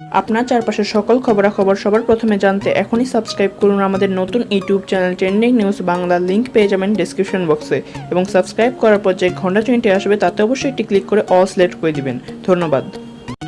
আপনার চারপাশের সকল খবরাখবর সবার প্রথমে জানতে এখনই সাবস্ক্রাইব করুন আমাদের নতুন YouTube channel trending news Bangla. Link পেয়ে যাবেন ডেসক্রিপশন বক্সে এবং সাবস্ক্রাইব করার পর যে ঘন্টা চিহ্নটি আসবে তাতে অবশ্যই একটি ক্লিক করে অল সিলেক্ট করে দিবেন। ধন্যবাদ।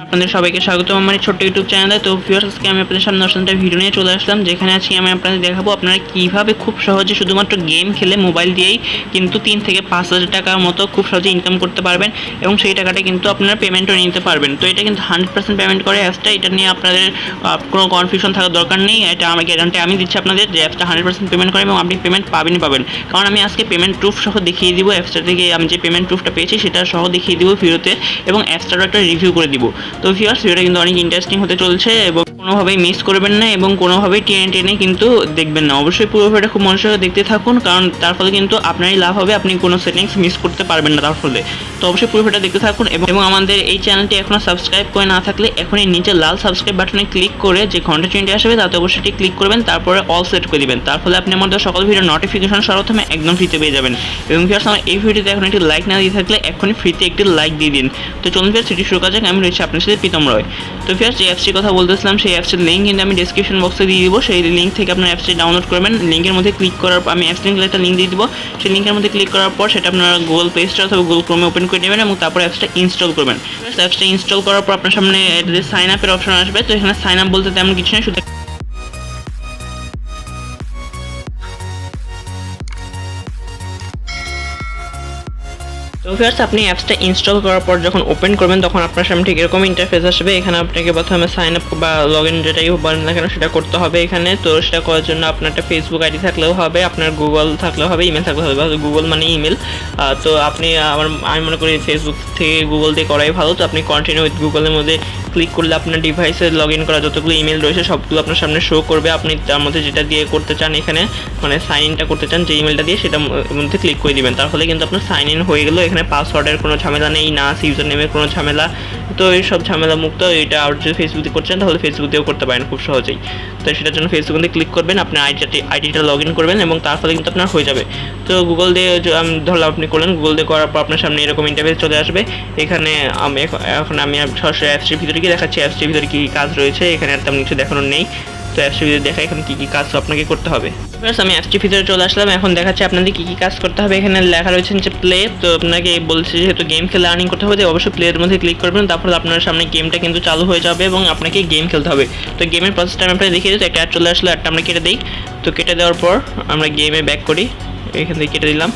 আপনাদের সবাইকে স্বাগত আমার এই ছোট্ট ইউটিউব চ্যানেলে। তো ভিউয়ার্স, আজকে আমি আপনাদের সামনে নতুন একটা ভিডিও নিয়ে চলে আসলাম, যেখানে আজকে আমি আপনাদের দেখাবো আপনারা কীভাবে খুব সহজে শুধুমাত্র গেম খেলে মোবাইল দিয়েই কিন্তু 3 থেকে 5,000 টাকার মতো খুব সহজে ইনকাম করতে পারবেন এবং সেই টাকাটা কিন্তু আপনারা পেমেন্টও নিতে পারবেন। তো এটা কিন্তু 100% পেমেন্ট করে অ্যাপসটা। এটা নিয়ে আপনাদের কোনো কনফিউশন থাকার দরকার নেই। এটা আমার গ্যারান্টি আমি দিচ্ছি আপনাদের যে অ্যাপসটা 100% পেমেন্ট করে এবং আপনি পেমেন্ট পাবেন। কারণ আমি আজকে পেমেন্ট প্রুফ সহ দেখিয়ে দিব। অ্যাপসটা থেকে আমি যে পেমেন্ট প্রুফটা পেয়েছি সেটা সহ দেখিয়ে দিব ভিডিওতে এবং অ্যাপসটারও একটা রিভিউ করে দিব। তো ভিউয়ার্স, ভিডিওটা কিন্তু অনেক ইন্টারেস্টিং হতে চলছে এবং কোনোভাবেই মিস করবেন না এবং কোনোভাবেই টেনে কিন্তু দেখবেন না। অবশ্যই পুরো ভিডিওটা খুব মনোযোগ দেখতে থাকুন, কারণ তার ফলে কিন্তু আপনারই লাভ হবে, আপনি কোনো সেটিংস মিস করতে পারবেন না তার ফলে। তো অবশ্যই পুরো ভিডিওটা দেখতে থাকুন এবং আমাদের এই চ্যানেলটি এখনও সাবস্ক্রাইব করে না থাকলে এখনই নিচে লাল সাবস্ক্রাইব বাটনে ক্লিক করে যে ঘন্টা চিহ্নটি আসবে তাতে অবশ্যই ক্লিক করবেন, তারপরে অল সেট করে দিবেন। তার ফলে আপনি আমাদের সকল ভিডিওর নোটিফিকেশন সর্বপ্রথমে একদম ফ্রিতে পেয়ে যাবেন। এবং ভিউয়ার্স, আমার এই ভিডিওতে এখন একটি লাইক না দিয়ে থাকলে এখনই ফ্রিতে একটি লাইক দিয়ে দিন। তো চলুন ভিউয়ার্স, সেটি শুরু করা যাক। আমি রয়েছে আপনার সাথে প্রীতম রয়। তো ভিউয়ার্স, যে অ্যাপসটির কথা বলতেছিলাম সেই অ্যাপসের লিঙ্ক কিন্তু আমি ডেসক্রিপশন বক্সে দিয়ে দিব। সেই লিঙ্ক থেকে আপনার অ্যাপসটি ডাউনলোড করবেন। লিঙ্কের মধ্যে ক্লিক করার পর আমি অ্যাপস লিঙ্কের একটা লিঙ্ক দিয়ে দিব। সেই লিঙ্কের মধ্যে ক্লিক করার পর সেটা আপনারা গুগল প্লে স্টোর অথবা গুগল ক্রোমে ওপেন করে নেবেন এবং তারপর অ্যাপসটা ইনস্টল করবেন। অ্যাপসটা ইনস্টল করার পর আপনার সামনে যে সাইন আপের অপশন আসবে। তো এখানে সাইন আপ বলতে তেমন কিছু নেই, শুধু তো ভিউয়ার্স, আপনি অ্যাপসটা ইনস্টল করার পর যখন ওপেন করবেন তখন আপনার সামনে ঠিক এরকম ইন্টারফেস আসবে। এখানে আপনাকে প্রথমে সাইন আপ বা লগ ইন যেটাই বলেন না কেন সেটা করতে হবে এখানে। তো সেটা করার জন্য আপনার একটা ফেসবুক আইডি থাকলেও হবে, আপনার গুগল থাকলেও হবে, ইমেল থাকলেও হবে। গুগল মানে ইমেল। তো আপনি আমি মনে করি ফেসবুক থেকে গুগল দিয়ে করাই ভালো। তো আপনি কন্টিনিউ উইথ গুগলের মধ্যে ক্লিক করলে আপনার ডিভাইসে লগ ইন করা যতগুলো ইমেল রয়েছে সবগুলো আপনার সামনে শো করবে। আপনি তার মধ্যে যেটা দিয়ে করতে চান এখানে মানে সাইন ইনটা করতে চান যে ইমেলটা দিয়ে সেটার মধ্যে ক্লিক করে দিবেন। তার ফলে কিন্তু আপনার সাইন ইন হয়ে গেল। এখানে পাসওয়ার্ডের কোনো ঝামেলা নেই, না ইউজার নেমের কোনো ঝামেলা। তো এইসব ঝামেলা মুক্ত। এটা আর যদি ফেসবুক দিয়ে করছেন তাহলে ফেসবুক দিয়েও করতে পারেন খুব সহজেই। তো সেটার জন্য ফেসবুক দিয়ে ক্লিক করবেন, আপনার আইডিটা লগ ইন করবেন এবং তার ফলে কিন্তু আপনার হয়ে যাবে। তো গুগল দিয়ে ধরলাম আপনি করলেন, গুগল দিয়ে করার পর আপনার সামনে এরকম ইন্টারফেস চলে আসবে। এখানে এখন আমি সরাসরি অ্যাপসটির ভিতরে গিয়ে দেখাচ্ছি অ্যাপসটির ভিতরে কী কী কাজ রয়েছে। এখানে আর তেমন কিছু দেখানোর নেই। তো অ্যাপসটির ভিতরে দেখা এখানে কী কী কাজ আপনাকে করতে হবে। প্লাস আমি অ্যাপসটির ভিতরে চলে আসলাম। এখন দেখাচ্ছি আপনাদের কী কী কাজ করতে হবে। এখানে লেখা রয়েছে যে প্লে। তো আপনাকে বলছে যেহেতু গেম খেলে আর্নিং করতে হবে অবশ্যই প্লের মধ্যে ক্লিক করবেন। তারপর আপনার সামনে গেমটা কিন্তু চালু হয়ে যাবে এবং আপনাকে গেম খেলতে হবে। তো গেমের প্রসেসটা আমি আপনাকে দেখিয়ে দিই। তো একটা অ্যাড চলে আসলে অ্যাডটা আমরা কেটে দিই। তো কেটে দেওয়ার পর আমরা গেমে ব্যাক করি, এখান থেকে কেটে দিলাম।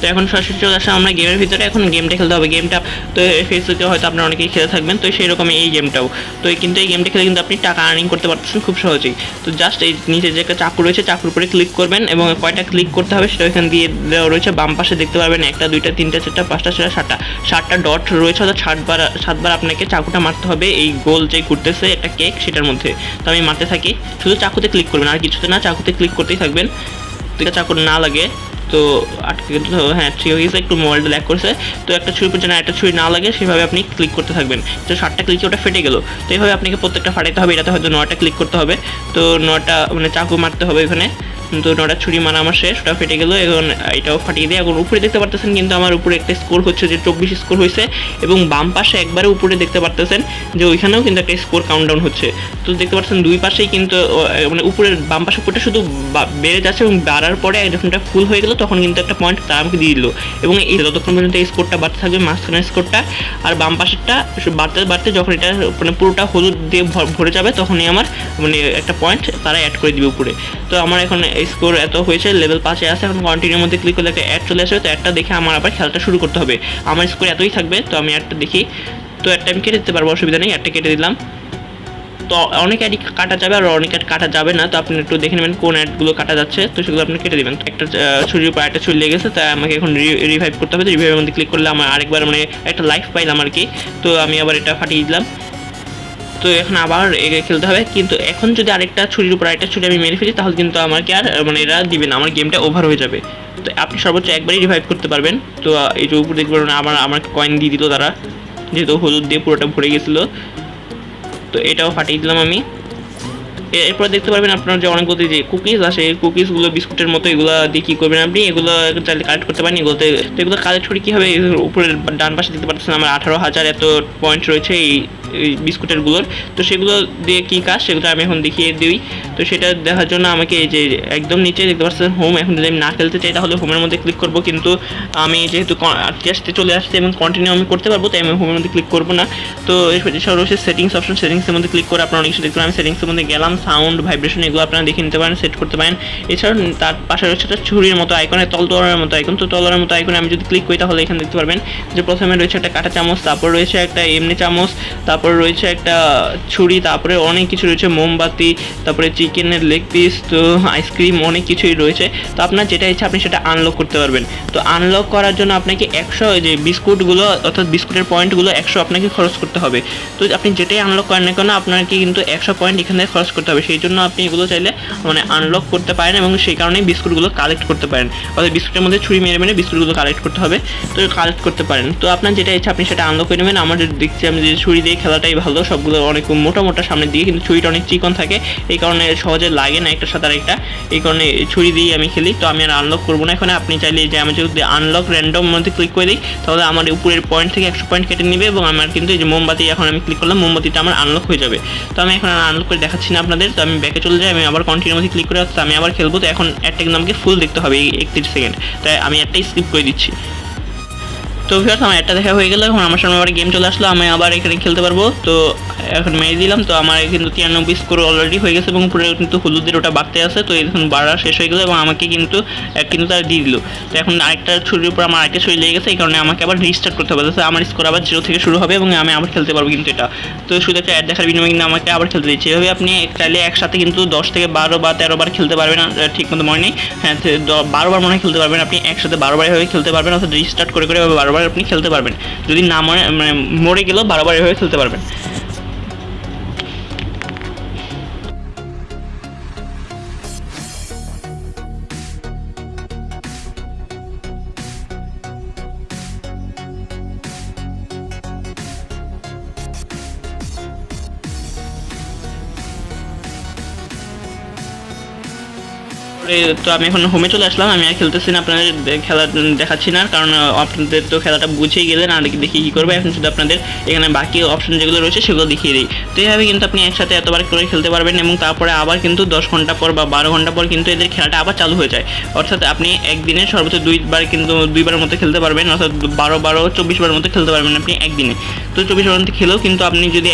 তো এখন সরাসরি চলে আসা আমরা গেমের ভিতরে। এখন গেমটা খেলতে হবে। গেমটা তো ফেসবুকে হয়তো আপনারা অনেকেই খেলে থাকবেন। তো সেই রকমই এই গেমটাও। তো কিন্তু এই গেমটা খেলে কিন্তু আপনি টাকা আর্নিং করতে পারতেছেন খুব সহজেই। তো জাস্ট এই নিচে যে একটা চাকু রয়েছে চাকুর উপরে ক্লিক করবেন এবং কয়টা ক্লিক করতে হবে সেটা এখানে দিয়ে দেওয়া রয়েছে। বাম পাশে দেখতে পারবেন 1, 2, 3, 4, 5, 6, 7টা ডট রয়েছে, অর্থাৎ 7বার আপনাকে চাকুটা মারতে হবে এই গোল যে ঘুরতেছে একটা কেক সেটার মধ্যে। তো আমি মারতে থাকি, শুধু চাকুতে ক্লিক করবেন আর কিছুতে না, চাকুতে ক্লিক করতেই থাকবেন। তো চাকু না লাগে তো আটকে কিন্তু হ্যাঁ ঠিক হয়ে গেছে, একটু মোবাইলটা ল্যাগ করছে। তো একটা ছুরি পর্যন্ত একটা ছুরি না লাগে সেভাবে আপনি ক্লিক করতে থাকবেন। তো 7টা ক্লিকে ওটা ফেটে গেল। তো এইভাবে আপনাকে প্রত্যেকটা ফাটাইতে হবে। এটাতে হয়তো 9টা ক্লিক করতে হবে। তো 9টা মানে চাকু মারতে হবে এখানে। তো 9টা ছুরি মারা আমার শেষ, ওটা ফেটে গেলো। এখন এটাও ফাটিয়ে দিয়ে এখন উপরে দেখতে পারতেছেন কিন্তু আমার উপরে একটা স্কোর হচ্ছে যে 24 স্কোর হয়েছে এবং বাম পাশে একবারে উপরে দেখতে পারতেছেন যে ওইখানেও কিন্তু একটা স্কোর কাউন্টডাউন হচ্ছে। তো দেখতে পাচ্ছেন দুই পাশেই কিন্তু মানে উপরের বাম পাশে উপরটা শুধু বেড়ে যাচ্ছে এবং বাড়ার পরে যখন এটা ফুল হয়ে গেলো তখন কিন্তু একটা পয়েন্ট তারা আমাকে দিয়ে দিল এবং এই যতক্ষণ পর্যন্ত এই স্কোরটা বাড়তে থাকবে মাঝখানের স্কোরটা আর বাম পাশেরটা বাড়তে বাড়তে যখন এটা মানে পুরোটা হলুদ দিয়ে ভরে যাবে তখনই আমার মানে একটা পয়েন্ট তারা অ্যাড করে দিবে উপরে। তো আমার এখন স্কোর এত হয়েছে, লেভেল 5-এ আছে। এখন কন্টিনিউর মধ্যে ক্লিক করলে একটা অ্যাড চলে আসবে। তো অ্যাডটা দেখে আমার আবার খেলাটা শুরু করতে হবে। আমার স্কোর এতই থাকবে। তো আমি অ্যাডটা দেখি, তো অ্যাডটা আমি কেটে দিতে পারবো, অসুবিধা নেই। অ্যাডটা কেটে দিলাম। তো অনেক অ্যাড কাটা যাবে আর অনেক অ্যাড কাটা যাবে না। তো আপনি একটু দেখে নেবেন কোন অ্যাডগুলো কাটা যাচ্ছে, তো সেগুলো আপনি কেটে দেবেন। তো একটা ছুরির উপর একটা ছুরি লেগে গেছে, তাই আমাকে এখন রিভাইভ করতে হবে। তো রিভাইভের মধ্যে ক্লিক করলে আমার আরেকবার মানে একটা লাইফ পাইলাম আর কি। তো আমি আবার এটা ফাটিয়ে দিলাম। তো এখন আবার খেলতে হবে, কিন্তু এখন যদি আরেকটা ছুরির উপর আরেকটা ছুরি আমি মেরে ফেলি তাহলে কিন্তু আমাকে আর মানে এরা দিবে না, আমার গেমটা ওভার হয়ে যাবে। তো আপনি সর্বোচ্চ একবারই রিভাইভ করতে পারবেন। তো এই যে উপর দেখতে পারবেন আমার কয়েন দিয়ে দিল তারা, যেহেতু হলুদ দিয়ে পুরোটা ভরে গেছিলো। তো এটাও ফাটিয়ে দিলাম আমি। এরপর দেখতে পারবেন আপনার যে অনেকগুলো যে কুকিজ আসে, কুকিজগুলো বিস্কুটের মতো, এগুলো দিয়ে কী করবেন আপনি, এগুলো চাইলে কালেক্ট করতে পারেন এগুলোতে। তো এগুলো কালেক্ট করে কী হবে, উপরের ডান পাশে দেখতে পাচ্ছেন আমার 18,000 এত পয়েন্ট রয়েছে এই বিস্কুটেরগুলোর। তো সেগুলো দিয়ে কী কাজ সেগুলো আমি এখন দেখিয়ে দিই। তো সেটা দেখার জন্য আমাকে এই যে একদম নিচে দেখতে পাচ্ছেন হোম, এখন যদি আমি না খেলতে চাই তাহলে হোমের মধ্যে ক্লিক করব, কিন্তু আমি যেহেতু আসতে চলে আসছে এবং কন্টিনিউ আমি করতে পারবো তাই আমি হোমের মধ্যে ক্লিক করবো না। তো এছাড়া রয়েছে সেটিংস অপশন, সেটিংসের মধ্যে ক্লিক করে আপনারা অনেক কিছু দেখতে পারেন। আমি সেটিংসের মধ্যে গেলাম, সাউন্ড ভাইব্রেশন এগুলো আপনারা দেখে নিতে পারেন, সেট করতে পারেন। এছাড়াও তার পাশে রয়েছে একটা ছুরির মতো আইকনে, তলোয়ারের মতো আইকন। তো তলোয়ারের মতো আইকনে আমি যদি ক্লিক করি তাহলে এখানে দেখতে পারবেন যে প্রথমে রয়েছে একটা কাঁটা চামচ, তারপর রয়েছে একটা এমনি চামচ, তারপর রয়েছে একটা ছুরি, তারপরে অনেক কিছু রয়েছে, মোমবাতি, তারপরে চিকেনের লেগ পিস, তো আইসক্রিম, অনেক কিছুই রয়েছে। তো আপনার যেটা ইচ্ছা আপনি সেটা আনলক করতে পারবেন। তো আনলক করার জন্য আপনাকে 100 যে বিস্কুটগুলো অর্থাৎ বিস্কুটের পয়েন্টগুলো 100 আপনাকে খরচ করতে হবে। তো আপনি যেটাই আনলক করেন না কেন আপনাকে কিন্তু 100 পয়েন্ট এখানে খরচ করতে হবে। সেই জন্য আপনি এগুলো চাইলে মানে আনলক করতে পারেন এবং সেই কারণেই বিস্কুটগুলো কালেক্ট করতে পারেন। অর্থাৎ বিস্কুটের মধ্যে ছুরি মেরে মেরে বিস্কুটগুলো কালেক্ট করতে হবে, তো কালেক্ট করতে পারেন। তো আপনার যেটা ইচ্ছা আপনি সেটা আনলক করে নেবেন। আমার দেখছি আমি যে ছুরি দিয়ে খেলাটাই ভালো, সবগুলো অনেক মোটা মোটা সামনের দিকে, কিন্তু ছুরিটা অনেক চিকন থাকে, এই কারণে সহজে লাগে না একটার সাথে আরেকটা, এই কারণে ছুরি দিয়েই আমি খেলি। তো আমি আর আনলক করবো না এখানে। আপনি চাইলে যে আমি যদি আনলক র্যান্ডম মধ্যে ক্লিক করে দিই তাহলে আমার উপরের পয়েন্ট থেকে 100 পয়েন্ট কেটে নেবে এবং আমার কিন্তু এই যে মোমবাতি এখন আমি ক্লিক করলাম, মোমবাতিটা আমার আনলক হয়ে যাবে। তো আমি এখন আনলক করে দেখাচ্ছি না আপনাদের। তো আমি ব্যাকে চলে যাই, আমি আবার কন্টিনিউ মধ্যে ক্লিক করে আমি আবার খেলবো। তো এখন একটা কিন্তু আমাকে ফুল দেখতে হবে 31 সেকেন্ড, তাই আমি একটাই স্কিপ করে দিচ্ছি। তো ভিউয়ার্স আমার একটা দেখা হয়ে গেল, এখন আমার সামনে আবার গেম চলে আসলো, আমি আবার এখানে খেলতে পারবো। তো এখন মেরে দিলাম, তো আমার কিন্তু 93 স্কোর অলরেডি হয়ে গেছে এবং পুরো কিন্তু হলুদের ওটা বাড়তে আছে। তো এখন বাড়া শেষ হয়ে গেলো এবং আমাকে কিন্তু তারা দিয়ে দিল। তো এখন আরেকটা ছুরির উপর আমার আরেকটা ছুরি লেগে গেছে, এই কারণে আমাকে আবার রিস্টার্ট করতে হবে। আমার স্কোর আবার 0 থেকে শুরু হবে এবং আমি আবার খেলতে পারবো কিন্তু এটা। তো শুধু একটা অ্যাড দেখার বিনিময়ে কিন্তু আমাকে আবার খেলতে দিচ্ছে। এভাবে আপনি চাইলে একসাথে কিন্তু 10 থেকে 12 বা 13 বার খেলতে পারবেন, ঠিক মতো মনে নেই, হ্যাঁ 12 বার মনে হয় খেলতে পারবেন আপনি একসাথে, 12 বার এভাবে খেলতে পারবেন, অর্থাৎ রিস্টার্ট করে করে 12 বার আপনি খেলতে পারবেন। যদি না মরে গেলেও 12 বার এভাবে খেলতে পারবেন। তো আমি এখন হোমে চলে আসলাম, আমি আর খেলতেছি না, আপনাদের খেলা দেখাচ্ছি না, কারণ আপনাদের তো খেলাটা বুঝেই গেলেন আর দেখি কী করবো। এখন শুধু আপনাদের এখানে বাকি অপশন যেগুলো রয়েছে সেগুলো দেখিয়ে দিই। তো এইভাবে কিন্তু আপনি একসাথে এতবার করে খেলতে পারবেন এবং তারপরে আবার কিন্তু 10 ঘন্টা পর বা 12 ঘন্টা পর কিন্তু এদের খেলাটা আবার চালু হয়ে যায়। অর্থাৎ আপনি একদিনে সর্বোচ্চ 2বার কিন্তু 2বারের মতো খেলতে পারবেন, অর্থাৎ 24 বার মতো খেলতে পারবেন আপনি একদিনে। তো 24 বার মধ্যে খেলেও কিন্তু আপনি যদি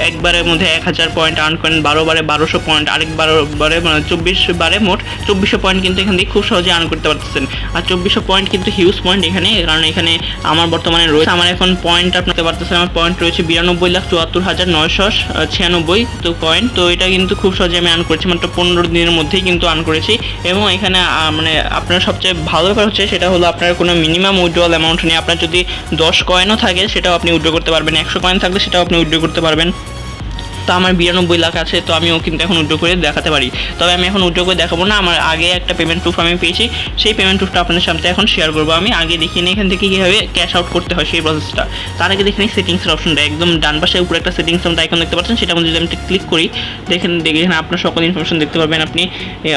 একবারের মধ্যে 1000 পয়েন্ট আর্ন করেন, 12 বারে 1200 পয়েন্ট, আরেক 12 বারে 24 বারে মোট 2400 পয়েন্ট কিন্তু এখান থেকে খুব সহজে আর্ন করতে পারতেছেন। আর 2400 পয়েন্ট কিন্তু হিউজ পয়েন্ট এখানে, কারণ এখানে আমার বর্তমানে রয়েছে, আমার এখন পয়েন্ট আপনাকে পারতেছেন, আমার পয়েন্ট রয়েছে 92,74,996 তো পয়েন্ট। তো এটা কিন্তু খুব সহজে আমি আর্ন করেছি, মাত্র 15 দিনের মধ্যেই কিন্তু আর্ন করেছি। এবং এখানে আপনার সবচেয়ে ভালো ব্যাপার হচ্ছে সেটা হলো আপনার কোনো মিনিমাম উইথড্রয়াল অ্যামাউন্ট নেই। আপনার যদি 10 কয়েনও থাকে সেটাও আপনি উইথড্র করতে পারবেন, 100 কয়েন থাকলে সেটাও আপনি উইথড্র করতে পারবেন। তো আমার 92 লাখ আছে, তো আমিও কিন্তু এখন উইথড্র করে দেখাতে পারি। তবে আমি এখন উইথড্র করে দেখাবো না, আমার আগে একটা পেমেন্ট প্রুফ আমি পেয়েছি, সেই পেমেন্ট প্রুফটা আপনাদের সামনে এখন শেয়ার করবো। আমি আগে দেখিয়ে নিই এখান থেকে কীভাবে ক্যাশ আউট করতে হয় সেই প্রসেসটা। তার আগে দেখে নিই সেটিংসের অপশনটা, একদম ডান পাশে উপরে একটা সেটিংস আইকন দেখতে পাচ্ছেন, সেটা মধ্যে যদি আমি ক্লিক করি দেখেন এখানে আপনার সকল ইনফরমেশন দেখতে পারবেন। আপনি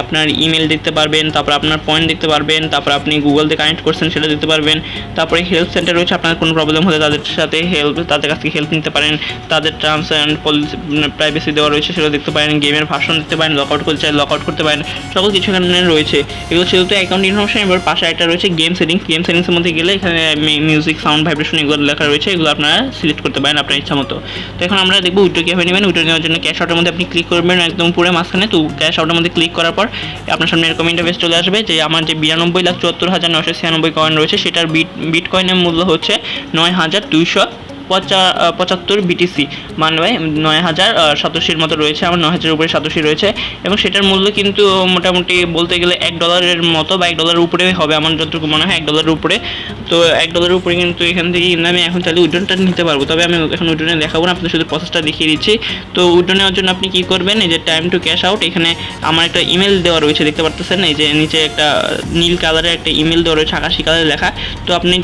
আপনার ইমেল দেখতে পারবেন, তারপর আপনার পয়েন্ট দেখতে পারবেন, তারপর আপনি গুগল দিয়ে কানেক্ট করছেন সেটা দেখতে পারবেন। তারপরে হেল্প সেন্টার রয়েছে, আপনার কোনো প্রবলেম হলে তাদের সাথে তাদের কাছ থেকে হেল্প নিতে পারেন, তাদের টার্মস অ্যান্ড পলিসি প্রাইভেসি দেওয়া রয়েছে সেটা দেখতে পারেন, গেমের ভার্সন দেখতে পারেন, লকআউট করতে চাই লকআউট করতে পারেন, সকল কিছু এখানে রয়েছে। এগুলো ছিল তো অ্যাকাউন্ট ইনফরমেশন। এবার পাশে একটা রয়েছে গেম সেটিংস, গেম সেটিংসের মধ্যে গেলে এখানে মিউজিক, সাউন্ড, ভাইব্রেশন এগুলো লেখা রয়েছে, এগুলো আপনারা সিলেক্ট করতে পারেন আপনার ইচ্ছা মতো। তো এখন আমরা দেখবো উইথড্র কীভাবে নেবেন। উইথড্র নেওয়ার জন্য ক্যাশ আউটের মধ্যে আপনি ক্লিক করবেন একদম পুরো মাঝখানে। তো ক্যাশ আউটের মধ্যে ক্লিক করার পর আপনার সামনে এরকম ইন্টারফেস চলে আসবে যে আমার যে 92,74,996 কয়েন রয়েছে সেটার বিট কয়েনের মূল্য হচ্ছে 9,275 বিটিসি, মানে 9,087 মতো রয়েছে, আমার 9,000 উপরে 87 রয়েছে। এবং সেটার মূল্য কিন্তু মোটামুটি বলতে গেলে $1 মতো বা $1 উপরে হবে আমার যতটুকু মনে হয়, $1 উপরে। তো $1 উপরে কিন্তু এখান থেকে আমি এখন চাইলে উইথড্রটা নিতে পারবো, তবে আমি এখন উইথড্র নিয়ে দেখাবো না, আপনাদের শুধু প্রসেসটা দেখিয়ে দিচ্ছি। তো উইথড্র নেওয়ার জন্য আপনি কী করবেন, এই যে টাইম টু ক্যাশ আউট, এখানে আমার একটা ইমেল দেওয়া রয়েছে দেখতে পারতেছেন, এই যে নিচে একটা নীল কালারের একটা ইমেল দেওয়া রয়েছে আকাশি কালারে লেখা। তো আপনি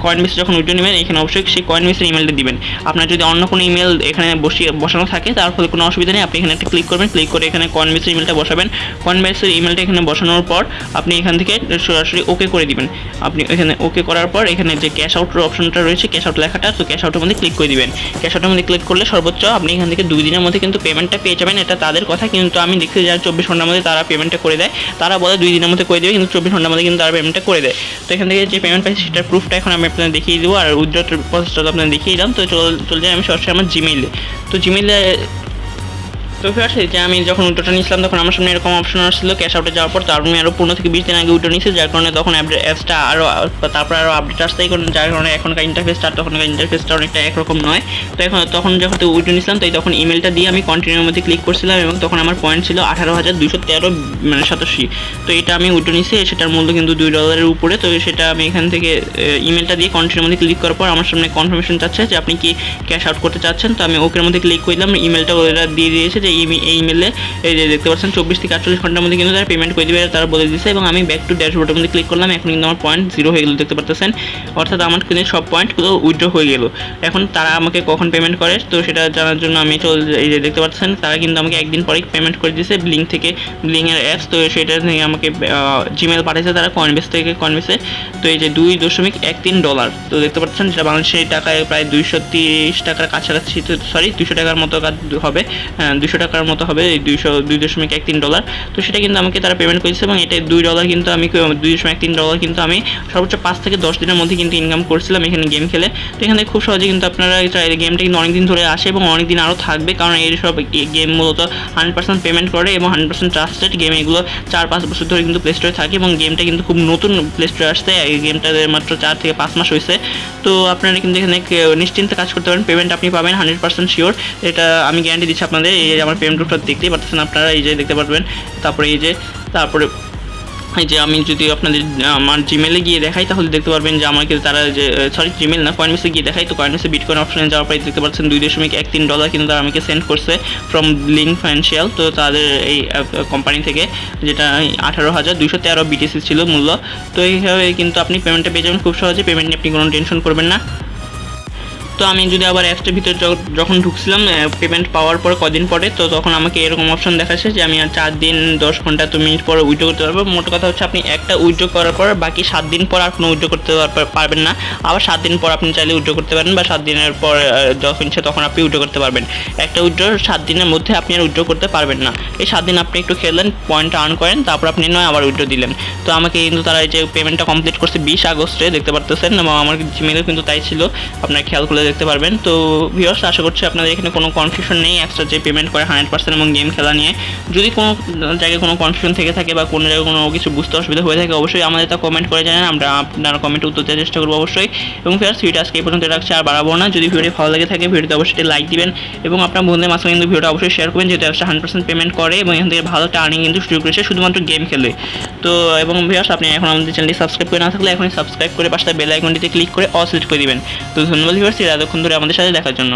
কয়েনবেস যখন উইথড্র নেবেন এখানে অবশ্যই সেই কয়েনবেস কয়েনবেসের ইমেলটা দিবেন। আপনার যদি অন্য কোনো ইমেল এখানে বসানো থাকে তার ফলে কোনো অসুবিধা নেই, আপনি এখানে একটা ক্লিক করবেন, ক্লিক করে এখানে কয়েনবেসের ইমেলটা বসাবেন। কয়েনবেসের ইমেলটা এখানে বসানোর পর আপনি এখান থেকে সরাসরি ওকে করে দিবেন। আপনি এখানে ওকে করার পর এখানে যে ক্যাশ আউটের অপশনটা রয়েছে, ক্যাশ আউট লেখাটা, তো ক্যাশ আউটের মধ্যে ক্লিক করে দিবেন। ক্যাশ আউটের মধ্যে ক্লিক করলে সর্বোচ্চ আপনি এখান থেকে 2 দিনের মধ্যে কিন্তু পেমেন্টটা পেয়ে যাবেন। এটা তাদের কথা, কিন্তু আমি দেখছি যারা 24 ঘন্টার মধ্যে তারা পেমেন্টটা করে দেয়। তারা বলে 2 দিনের মধ্যে করে দেবে, কিন্তু 24 ঘন্টার মধ্যে কিন্তু তারা পেমেন্টটা করে দেয়। তো এখান থেকে যে পেমেন্ট পাইছি সেটার প্রুফটা এখন আমি আপনাদের দেখিয়ে দেবো, আর উইথড্র প্রসেসটা তো আপনাদের দেখিয়ে দিলাম। তো চলে যাই আমি সরাসরি আমার জিমেইলে। তো জিমেইলে তো ফিরে যে আমি যখন উইড্রোটা নিয়েছিলাম তখন আমার সামনে এরকম অপশন আসছিল ক্যাশ আউটে যাওয়ার পর। তার আমি আরও 15 থেকে 20 দিন আগে উইড্রো নিয়েছি, যার কারণে তখন অ্যাপসটা তারপর আরও আপডেট আসতেই, যার কারণে এখনকার ইন্টারফেসটা অনেকটা একরকম নয়। তো তখন যখন উইড্রো নিয়েছিলাম তখন ইমেলটা দিয়ে আমি কন্টিনিউর মধ্যে ক্লিক করছিলাম, এবং তখন আমার পয়েন্ট ছিল 18,213 তো এটা আমি উইড্রো নিয়েছি, সেটার মূল্য কিন্তু $2 উপরে। তো সেটা আমি এখান থেকে ইমেলটা দিয়ে কন্টিনিউর মধ্যে ক্লিক করার পর আমার সামনে কনফার্মেশন চাচ্ছে যে আপনি কি ক্যাশ আউট করতে চাচ্ছেন। তো আমি ওকের মধ্যে ক্লিক করলাম, ইমেলটা ওরা দিয়ে দিয়েছে এই ইমেলে, এই যে দেখতে পাচ্ছেন 24 থেকে 48 ঘন্টার মধ্যে কিন্তু তারা পেমেন্ট করে দেবে, তারা বলে দিচ্ছে। এবং আমি ব্যাক টু ড্যাশবোর্ডের মধ্যে ক্লিক করলাম, এখন কিন্তু আমার পয়েন্ট 0 হয়ে গেল দেখতে পাচ্ছেন, অর্থাৎ আমার কিন্তু সব পয়েন্টগুলো উইথড্র হয়ে গেল। এখন তারা আমাকে কখন পেমেন্ট করে তো সেটা জানার জন্য আমি এই যে দেখতে পাচ্ছেন তারা কিন্তু আমাকে একদিন পরেই পেমেন্ট করে দিয়েছে ব্লিঙ্ক থেকে, ব্লিঙ্কের অ্যাপস। তো সেটা থেকে আমাকে জিমেল পাঠিয়েছে তারা কয়েনবেসে। তো এই যে $2.13, তো দেখতে পাচ্ছেন যেটা বাংলাদেশের টাকায় প্রায় 230 টাকার কাছাকাছি, তো সরি 200 টাকার মতো হবে, 200 টাকার মতো হবে, এই $2.13। তো সেটা কিন্তু আমাকে তারা পেমেন্ট করেছে, এবং এটা $2 কিন্তু আমি $2.13 কিন্তু আমি সর্বোচ্চ 5 থেকে 10 দিনের মধ্যে কিন্তু ইনকাম করছিলাম এখানে গেম খেলে। তো এখানে খুব সহজে কিন্তু আপনারা গেমটা কিন্তু অনেক দিন ধরে আসে এবং অনেক দিন আরও থাকবে, কারণ এই সব গেম মূলত 100% পেমেন্ট করে এবং 100% ট্রাস্টেড গেম। এগুলো 4-5 বছর ধরে কিন্তু প্লে স্টোরে থাকে, এবং গেমটা কিন্তু খুব নতুন প্লে স্টোরে আসছে, এই গেমটা মাত্র 4 থেকে 5 মাস হয়েছে। তো আপনারা কিন্তু এখানে নিশ্চিন্তে কাজ করতে পারেন, পেমেন্ট আপনি পাবেন 100% শিওর, এটা আমি গ্যারান্টি দিচ্ছি আপনাদের। এই আমার পেমেন্ট প্রুফটা দেখতেই পাচ্ছেন আপনারা, এই যে দেখতে পারবেন। তারপরে এই যে আমি যদি আপনাদের আমার জিমেলে গিয়ে দেখাই তাহলে দেখতে পারবেন যে আমাকে তারা যে জিমেল না কয়েনবেসে গিয়ে দেখাই, তো কয়েনবেসে বিটকয়েন অপশনে যাওয়ার পরে দেখতে পাচ্ছেন $2.13 কিন্তু তারা আমাকে সেন্ড করছে ফ্রম লিঙ্ক ফাইন্যান্সিয়াল, তো তাদের এই কোম্পানি থেকে, যেটা 18,213 BTC ছিল মূল্য। তো এইভাবে কিন্তু আপনি পেমেন্টটা পেয়ে যাবেন খুব সহজে, পেমেন্ট নিয়ে আপনি কোনো টেনশন করবেন না। তো আমি যদি আবার অ্যাপসটার ভিতরে যখন ঢুকছিলাম পেমেন্ট পাওয়ার পর কদিন পরে, তো তখন আমাকে এরকম অপশন দেখাচ্ছে যে আমি আর 4 দিন 10 ঘন্টা 2 মিনিট পরে উইথড্র করতে পারবো। মোট কথা হচ্ছে আপনি একটা উইথড্র করার পর বাকি 7 দিন পর আর কোনো উইথড্র করতে পারবেন না। আবার 7 দিন পর আপনি চাইলে উইথড্র করতে পারেন, বা 7 দিনের পর যখন ইচ্ছে তখন আপনি উইথড্র করতে পারবেন। একটা উইথড্র 7 দিনের মধ্যে আপনি আর উইথড্র করতে পারবেন না। এই 7 দিন আপনি একটু খেললেন, পয়েন্ট আর্ন করেন, তারপর আপনি আবার উইথড্র দিলেন। তো আমাকে কিন্তু তারা এই যে পেমেন্টটা কমপ্লিট করছে 20 আগস্টে দেখতে পারতেছেন, এবং আমার জিমেলে কিন্তু তাই ছিল, আপনারা খেয়াল করে দেখতে পারবেন। তো ভিউয়ার্স, আশা করছি আপনাদের এখানে কোনো কনফিউশন নেই অ্যাপসটা যে পেমেন্ট করে 100% এবং গেম খেলা নিয়ে। যদি কোনো জায়গায় কোনো কনফিউশন থেকে থাকে বা কোনো জায়গায় কোনো কিছু বুঝতে অসুবিধা হয়ে থাকে অবশ্যই আমাদের তা কমেন্ট করে জানান, আমরা আপনারা কমেন্টে উত্তর দেওয়ার চেষ্টা করবো অবশ্যই। এবং ভিউয়ার্স, ভিডিওটা আজকে এই পর্যন্ত রাখছি, আর বাড়াবো না। যদি ভিডিওটি ভালো লাগে থাকে ভিডিওতে অবশ্যই লাইক দিবেন, এবং আপনার বন্ধুদের মাঝখানে কিন্তু ভিডিওটা অবশ্যই শেয়ার করবেন, যেহেতু অ্যাপসটা 100% পেমেন্ট করে এবং এখান থেকে ভালো একটা আর্নিং কিন্তু শুরু করেছে শুধুমাত্র গেম খেলে। তো এবং ভিউয়ার্স, আপনি এখন আমাদের চ্যানেলটি সাবস্ক্রাইব করে না থাকলে এখনই সাবস্ক্রাইব করে পাশে বেল আইকনটিতে ক্লিক করে অল সিলেক্ট করে দিবেন। তো ধন্যবাদ ভিউয়ার্স, এতক্ষণ ধরে আমাদের সাথে দেখার জন্য।